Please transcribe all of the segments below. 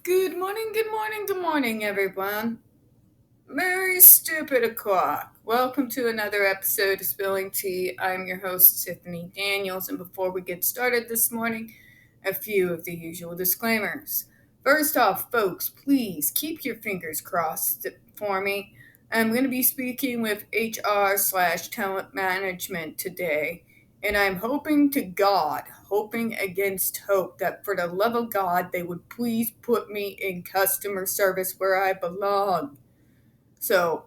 Good morning, everyone. Merry stupid o'clock. Welcome to another episode of Spilling Tea. I'm your host, Tiffany Daniels, and before we get started this morning, a few of the usual disclaimers. First off, folks, please keep your fingers crossed for me. I'm going to be speaking with HR/talent management today, and I'm hoping to God, hoping against hope, that for the love of God, they would please put me in customer service where I belong. So,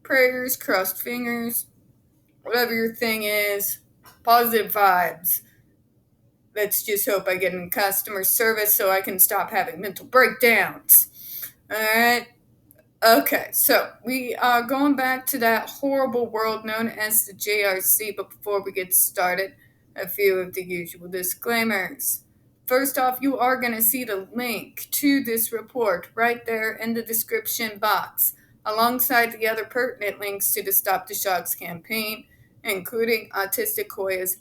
prayers, crossed fingers, whatever your thing is, positive vibes. Let's just hope I get in customer service so I can stop having mental breakdowns. Alright? Okay, so we are going back to that horrible world known as the JRC, but before we get started, a few of the usual disclaimers. First off, you are going to see the link to this report right there in the description box, alongside the other pertinent links to the Stop the Shocks campaign, including Autistic Hoya's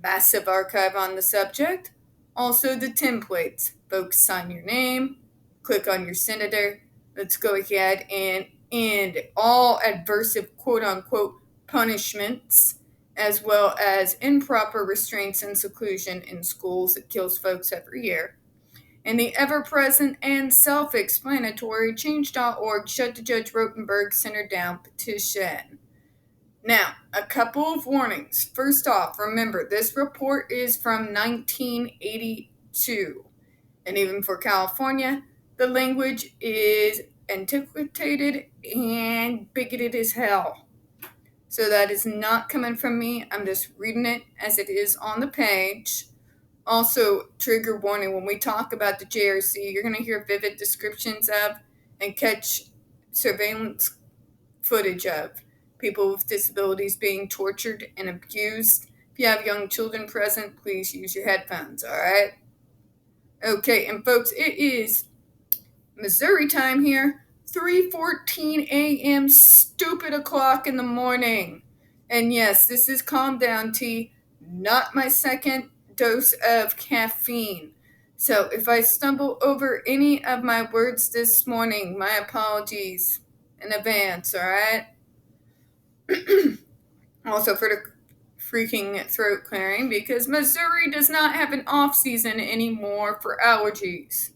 massive archive on the subject, also the templates. Folks, sign your name, click on your senator. Let's go ahead and end all adversive quote-unquote punishments, as well as improper restraints and seclusion in schools that kills folks every year. And the ever-present and self-explanatory Change.org Shut the Judge Rotenberg Center Down petition. Now, a couple of warnings. First off, remember, this report is from 1982. And even for California, the language is antiquated and bigoted as hell. So that is not coming from me. I'm just reading it as it is on the page. Also, trigger warning, when we talk about the JRC, you're going to hear vivid descriptions of and catch surveillance footage of people with disabilities being tortured and abused. If you have young children present, please use your headphones, alright? Okay, and folks, it is Missouri time here, 3:14 a.m. stupid o'clock in the morning. And yes, this is calm down tea, not my second dose of caffeine. So if I stumble over any of my words this morning, my apologies in advance, alright? Also for the freaking throat clearing, because Missouri does not have an off season anymore for allergies.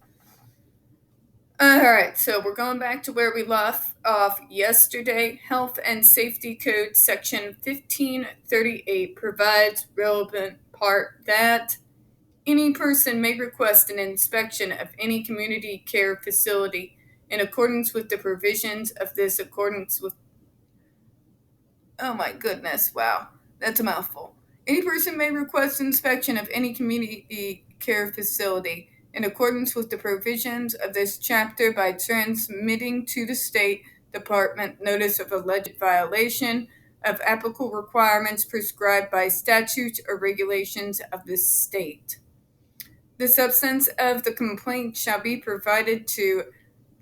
Alright, so we're going back to where we left off yesterday. Health and Safety Code Section 1538 provides relevant part that any person may request an inspection of any community care facility in accordance with the provisions of this oh my goodness, wow, that's a mouthful. Any person may request inspection of any community care facility in accordance with the provisions of this chapter by transmitting to the State Department notice of alleged violation of applicable requirements prescribed by statutes or regulations of the state. The substance of the complaint shall be provided to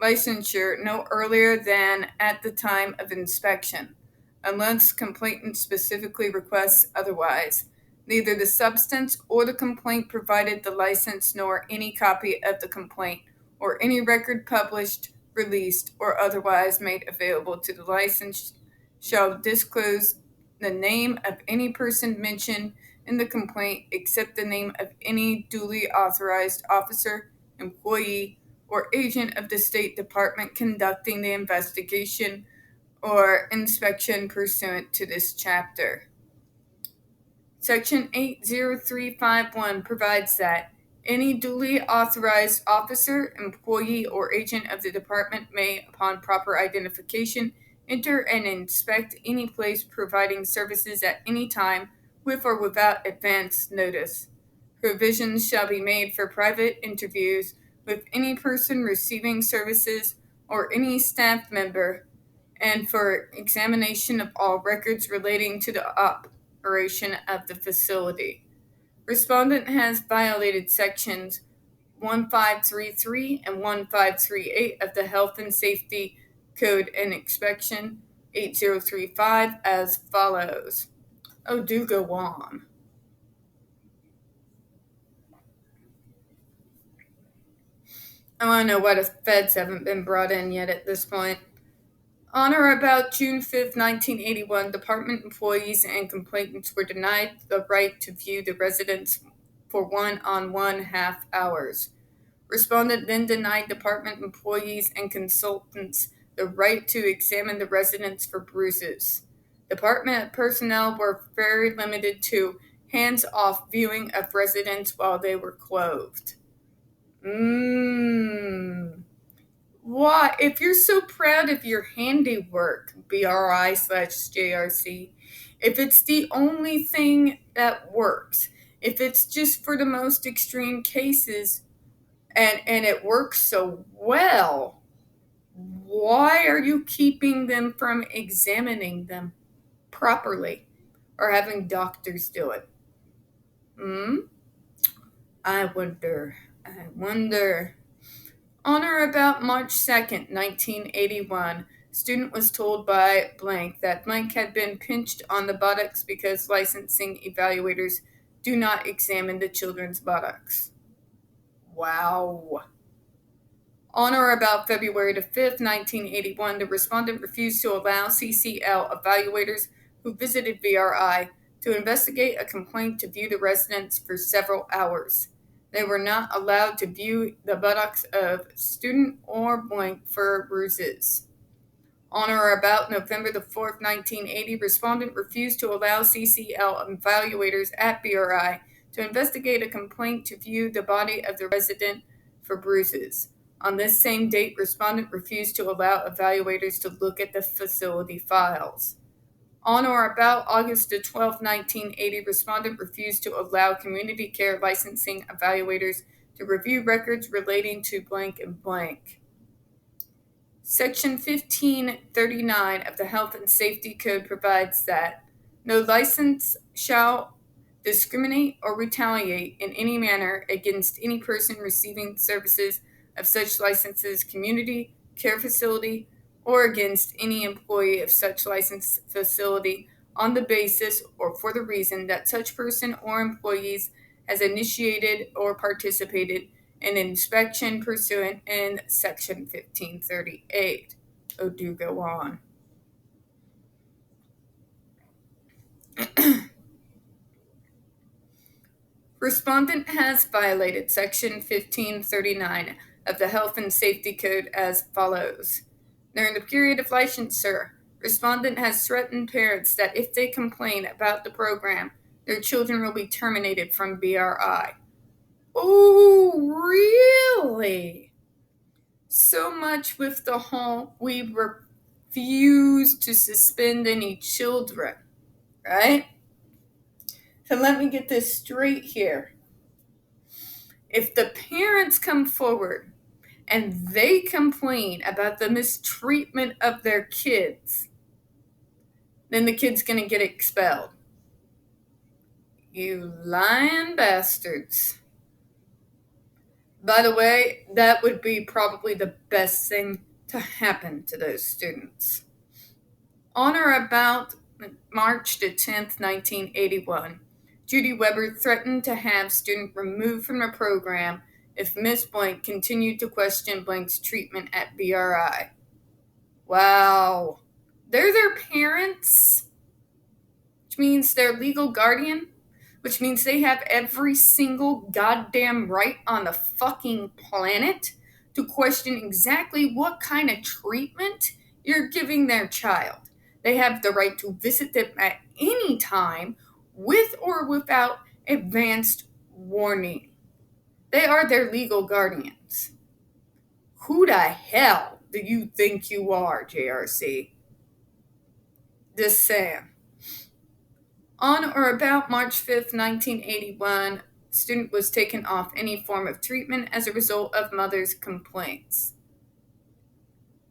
licensure no earlier than at the time of inspection, unless complainant specifically requests otherwise. Neither the substance or the complaint provided the license nor any copy of the complaint or any record published, released, or otherwise made available to the licensed shall disclose the name of any person mentioned in the complaint except the name of any duly authorized officer, employee, or agent of the State Department conducting the investigation or inspection pursuant to this chapter. Section 80351 provides that any duly authorized officer, employee, or agent of the department may, upon proper identification, enter and inspect any place providing services at any time, with or without advance notice. Provisions shall be made for private interviews with any person receiving services or any staff member, and for examination of all records relating to the operation of the facility. Respondent has violated sections 1533 and 1538 of the Health and Safety Code and Inspection 8035 as follows. Oh, do go on. I want to know why the feds haven't been brought in yet at this point. On or about June 5th, 1981, department employees and complainants were denied the right to view the residence for one-on-one half hours. Respondent then denied department employees and consultants the right to examine the residence for bruises. Department personnel were very limited to hands-off viewing of residents while they were clothed. Why? If you're so proud of your handiwork, BRI/JRC, if it's the only thing that works, if it's just for the most extreme cases and it works so well, why are you keeping them from examining them properly or having doctors do it? I wonder. On or about March 2nd, 1981, student was told by blank that blank had been pinched on the buttocks because licensing evaluators do not examine the children's buttocks. Wow. On or about February 5th, 1981, the respondent refused to allow CCL evaluators who visited BRI to investigate a complaint to view the residence for several hours. They were not allowed to view the buttocks of student or blank for bruises. On or about November 4th, 1980, respondent refused to allow CCL evaluators at BRI to investigate a complaint to view the body of the resident for bruises. On this same date, respondent refused to allow evaluators to look at the facility files. On or about August 12th, 1980, respondent refused to allow community care licensing evaluators to review records relating to blank and blank. Section 1539 of the Health and Safety Code provides that no license shall discriminate or retaliate in any manner against any person receiving services of such licenses, community care facility, or against any employee of such licensed facility on the basis or for the reason that such person or employees has initiated or participated in inspection pursuant in Section 1538. Oh, do go on. Respondent has violated Section 1539 of the Health and Safety Code as follows. During the period of licensure, respondent has threatened parents that if they complain about the program, their children will be terminated from BRI. Oh, really? So much with the whole, we refuse to suspend any children, right? So let me get this straight here. If the parents come forward and they complain about the mistreatment of their kids, then the kid's going to get expelled. You lying bastards. By the way, that would be probably the best thing to happen to those students. On or about March 10th, 1981, Judy Weber threatened to have student removed from the program if Miss Blank continued to question Blank's treatment at BRI. Wow. They're their parents, which means their legal guardian, which means they have every single goddamn right on the fucking planet to question exactly what kind of treatment you're giving their child. They have the right to visit them at any time, with or without advanced warning. They are their legal guardians. Who the hell do you think you are, JRC? Just saying. On or about March 5th, 1981, student was taken off any form of treatment as a result of mother's complaints.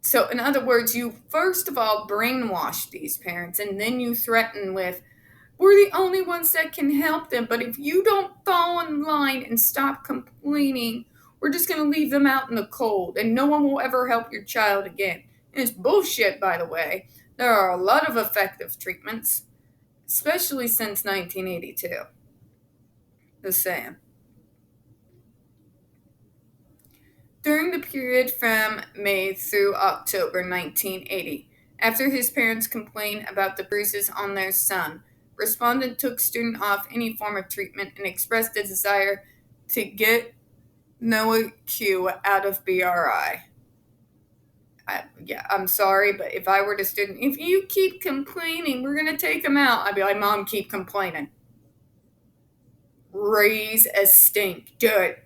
So, in other words, you first of all brainwash these parents, and then you threaten with, we're the only ones that can help them, but if you don't fall in line and stop complaining, we're just going to leave them out in the cold, and no one will ever help your child again. And it's bullshit, by the way. There are a lot of effective treatments, especially since 1982. Just saying. During During the period from May through October 1980, after his parents complained about the bruises on their son, respondent took student off any form of treatment and expressed a desire to get Noah Q out of BRI. I'm sorry, but if I were the student, if you keep complaining, we're going to take him out. I'd be like, Mom, keep complaining. Raise a stink. Do it.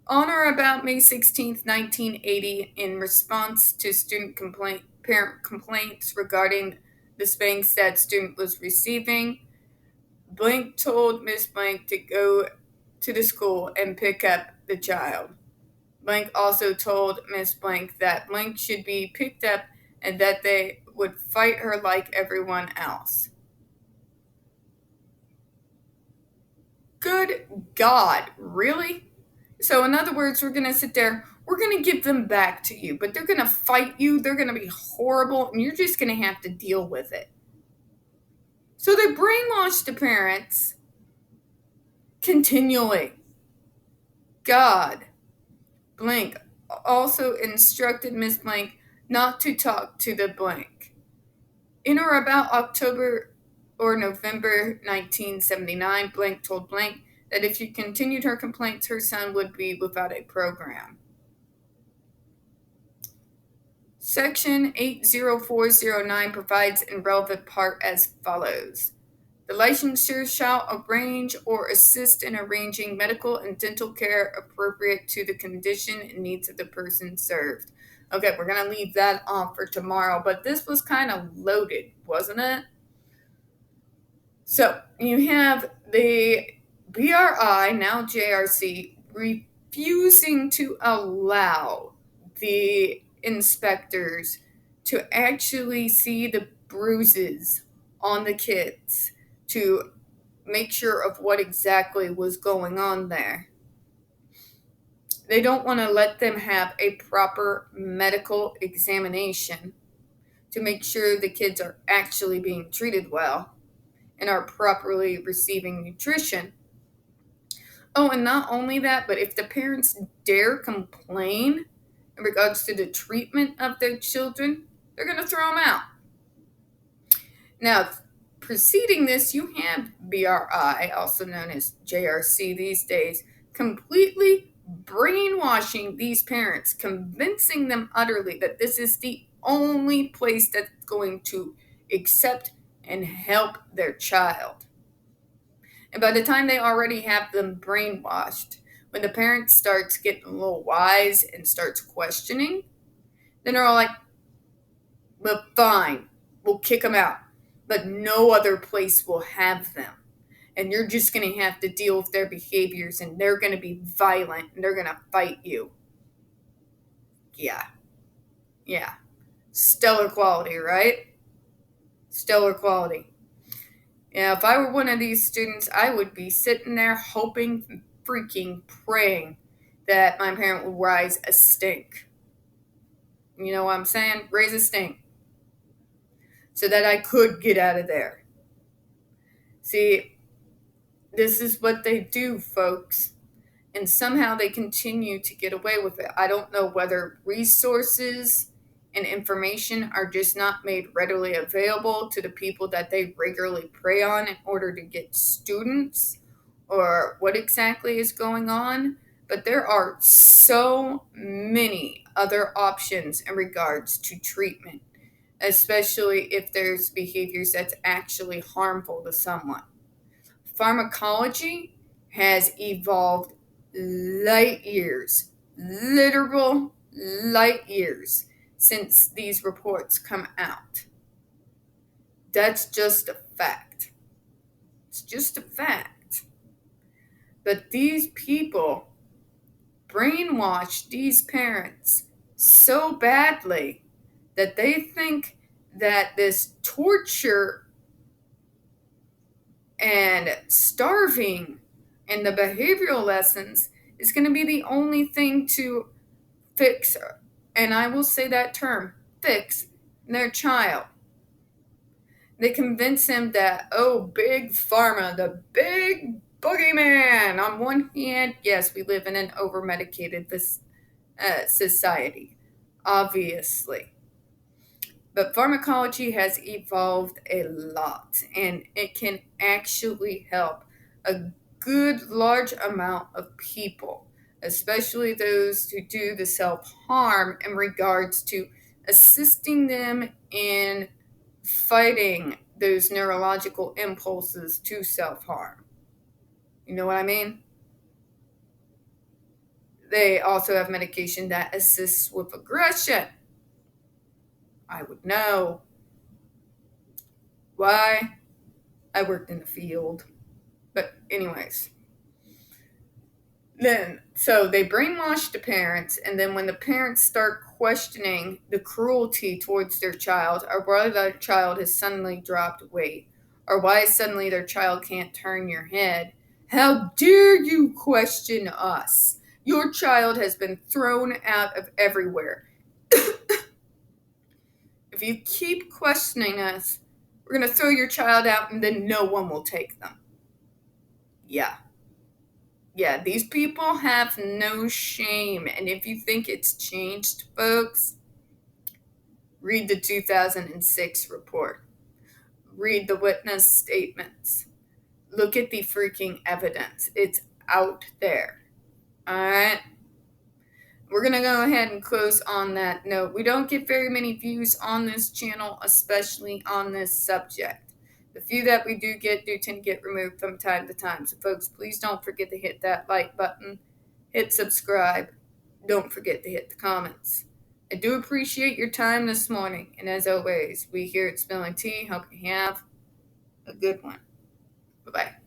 On or about May 16th, 1980, in response to parent complaints regarding the spanks that student was receiving, Blank told Miss Blank to go to the school and pick up the child. Blank also told Miss Blank that Blank should be picked up and that they would fight her like everyone else. Good God, really? So in other words, we're going to sit there, we're going to give them back to you, but they're going to fight you, they're going to be horrible, and you're just going to have to deal with it. So they brainwashed the parents continually. God. Blank also instructed Miss Blank not to talk to the blank. In or about October or November 1979, Blank told Blank that if she continued her complaints, her son would be without a program. Section 80409 provides an relevant part as follows. The licensure shall arrange or assist in arranging medical and dental care appropriate to the condition and needs of the person served. Okay, we're going to leave that off for tomorrow, but this was kind of loaded, wasn't it? So, you have the BRI, now JRC, refusing to allow the inspectors to actually see the bruises on the kids to make sure of what exactly was going on there. They don't want to let them have a proper medical examination to make sure the kids are actually being treated well and are properly receiving nutrition. Oh, and not only that, but if the parents dare complain in regards to the treatment of their children, they're going to throw them out. Now, preceding this, you have BRI, also known as JRC these days, completely brainwashing these parents, convincing them utterly that this is the only place that's going to accept and help their child. And by the time they already have them brainwashed, when the parent starts getting a little wise and starts questioning, then they're all like, well, fine, we'll kick them out. But no other place will have them. And you're just going to have to deal with their behaviors, and they're going to be violent, and they're going to fight you. Yeah. Stellar quality, right? Stellar quality. Yeah, if I were one of these students, I would be sitting there hoping, freaking praying that my parent would rise a stink. You know what I'm saying? Raise a stink. So that I could get out of there. See, this is what they do, folks. And somehow they continue to get away with it. I don't know whether resources and information are just not made readily available to the people that they regularly prey on in order to get students, or what exactly is going on. But there are so many other options in regards to treatment, especially if there's behaviors that's actually harmful to someone. Pharmacology has evolved light years, literal light years, since these reports come out. That's just a fact. It's just a fact. But these people brainwash these parents so badly that they think that this torture and starving and the behavioral lessons is going to be the only thing to fix, and I will say that term, fix their child. They convince him that, oh, big pharma, the big boogeyman. On one hand, yes, we live in an over-medicated society, obviously. But pharmacology has evolved a lot, and it can actually help a good large amount of people, especially those who do the self-harm, in regards to assisting them in fighting those neurological impulses to self-harm. You know what I mean? They also have medication that assists with aggression. I would know. Why? I worked in the field. But, anyways. So they brainwash the parents, and then when the parents start questioning the cruelty towards their child, or why their child has suddenly dropped weight, or why suddenly their child can't turn your head, how dare you question us? Your child has been thrown out of everywhere. If you keep questioning us, we're going to throw your child out and then no one will take them. Yeah. Yeah, these people have no shame. And if you think it's changed, folks, read the 2006 report. Read the witness statements. Look at the freaking evidence. It's out there. All right? We're going to go ahead and close on that note. We don't get very many views on this channel, especially on this subject. The few that we do tend to get removed from time to time. So, folks, please don't forget to hit that like button, hit subscribe. Don't forget to hit the comments. I do appreciate your time this morning. And as always, we here at Spilling Tea hope you have a good one. Bye-bye.